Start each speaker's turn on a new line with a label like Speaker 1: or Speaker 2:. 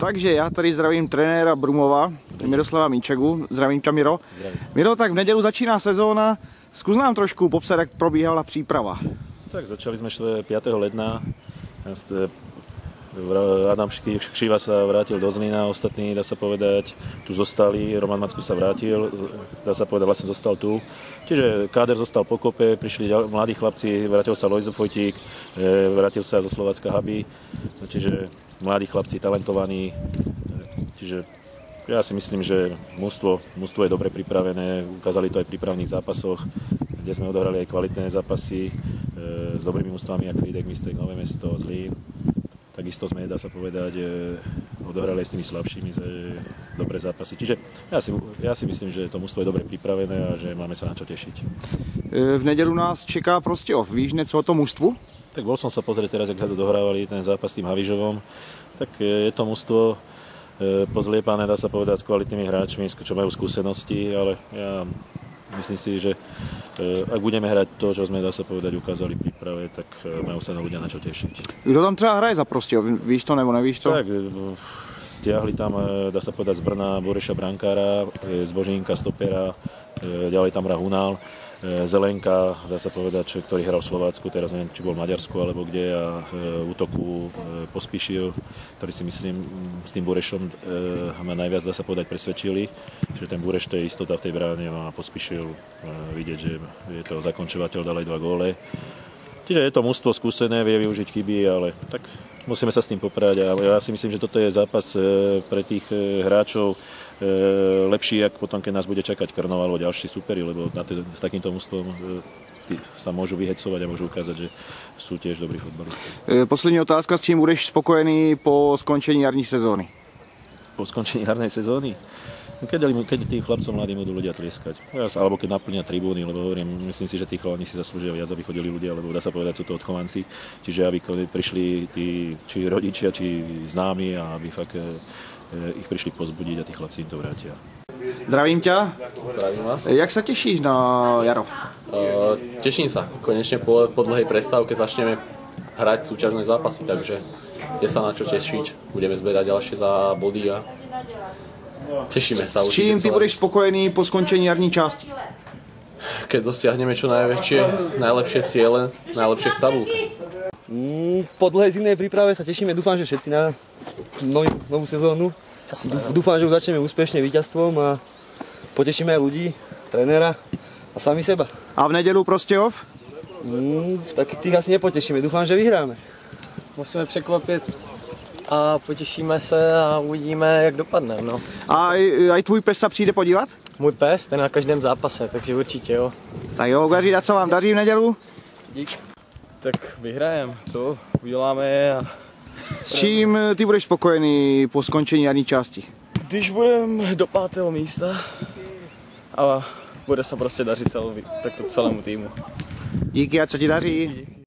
Speaker 1: Takže já tady zdravím trenéra Brumova, Miroslava Minčegu. Zdravím tě, Miro.
Speaker 2: Zdravím.
Speaker 1: Miro, tak v nedělu začíná sezóna. Zkus nám trošku popsat, jak probíhala příprava.
Speaker 2: Tak začali sme 5. ledna. Adam Kšiva sa vrátil do Zlína, ostatní, dá sa povedať, tu zostali. Roman Macku sa vrátil, dá sa povedať, vlastne zostal tu. Čiže káder zostal pokope, prišli mladí chlapci, vrátil sa Lojzo Fojtík, vrátil sa zo Slovácka Habi. Čiže mladí chlapci, talentovaní. Čiže ja si myslím, že mužstvo je dobre pripravené, ukázali to aj v prípravných zápasoch, kde sme odohrali aj kvalitné zápasy s dobrými mužstvami, ako Frýdek, Mistek, Nové Mesto, Zlín. Takisto sme, dá sa povedať, odohrali aj s tými slabšími dobré zápasy. Čiže ja si myslím, že to mužstvo je dobre pripravené a že máme sa na čo tešiť.
Speaker 1: V nedělu nás čeká Prostějov. Víš něco o tom mužstvu?
Speaker 2: Tak bol som sa pozrieť teraz, jak dohrávali ten zápas s tým Havížovom. Tak je to mužstvo pozliepané, dá sa povedať, s kvalitnými hráčmi, čo majú skúsenosti, ale ja myslím si, že ak budeme hrať to, čo sme, dá sa povedať, ukázali v príprave, tak majú sa na ľudia na čo tešiť.
Speaker 1: Kdo tam třeba hraje za Prostějov? Víš to nebo nevíš to?
Speaker 2: Tak, stiahli tam, dá sa povedať, z Brna Boreša brankára, z Božínka stopera, ďalej tam hrá Hunál, Zelenka, dá sa povedať, ktorý hral v Slovácku, teraz neviem, či bol v Maďarsku alebo kde, a útoku Pospíšil, ktorý si myslím s tým Burešom ma najviac, dá sa povedať, presvedčili, že ten Bureš to je istota v tej bráne a Pospíšil vidieť, že je to zakončovateľ, dal aj 2 góle. Čiže je to mužstvo skúsené, vie využiť chyby, ale tak musíme sa s tým poprať a ja si myslím, že toto je zápas pre tých hráčov lepší, ako potom, keď nás bude čakať Krnov alebo ďalší superi, lebo s takýmto mužstvom sa môžu vyhecovať a môžu ukázať, že sú tiež dobrí fotbalisti.
Speaker 1: Poslední otázka, s čím budeš spokojený po skončení jarní sezóny?
Speaker 2: Po skončení jarnej sezóny? Keď tým chlapcom mladým budú ľudia tlieskať. Alebo keď naplnia tribúny, lebo hovorím, myslím si, že tí chalani si zaslúžia viac, aby chodili ľudia, lebo dá sa povedať, sú to odchovanci. Čiže aby prišli tí, či rodičia, či známi, a aby fakt ich prišli pozbudiť a tí chlapci im to vrátia.
Speaker 1: Zdravím ťa.
Speaker 3: Zdravím vás.
Speaker 1: Jak sa tešíš na jaro?
Speaker 3: Teším sa. Konečne po dlhej prestávke začneme hrať súťažné zápasy, takže je sa na čo tešiť. Budeme zberať ďalšie za body a tešíme sa.
Speaker 1: S čím ty budeš spokojený po skončení jarní části?
Speaker 3: Keď dosiahneme čo najlepšie ciele, najlepšie v tabulke.
Speaker 4: Po dlhej zimnej príprave sa tešíme, dúfam, že všetci na novú sezónu. Dúfam, že ju začneme úspešne víťazstvom a potešíme aj ľudí, trénera a sami seba.
Speaker 1: A v nedělu Prostějov?
Speaker 4: Tak tých asi nepotešíme, dúfam, že vyhráme.
Speaker 5: Musíme překvapit a potěšíme se a uvidíme, jak dopadne. No.
Speaker 1: A i tvůj pes se přijde podívat?
Speaker 5: Můj pes, ten na každém zápase, takže určitě jo.
Speaker 1: Tak jo, Gaří, a co vám daří v nedělu?
Speaker 5: Dík. Tak vyhrajem, co? Uděláme a...
Speaker 1: S čím ty budeš spokojený po skončení jarní části?
Speaker 5: Když budeme do 5. místa a bude se prostě dařit celému týmu.
Speaker 1: Díky, ať se ti daří.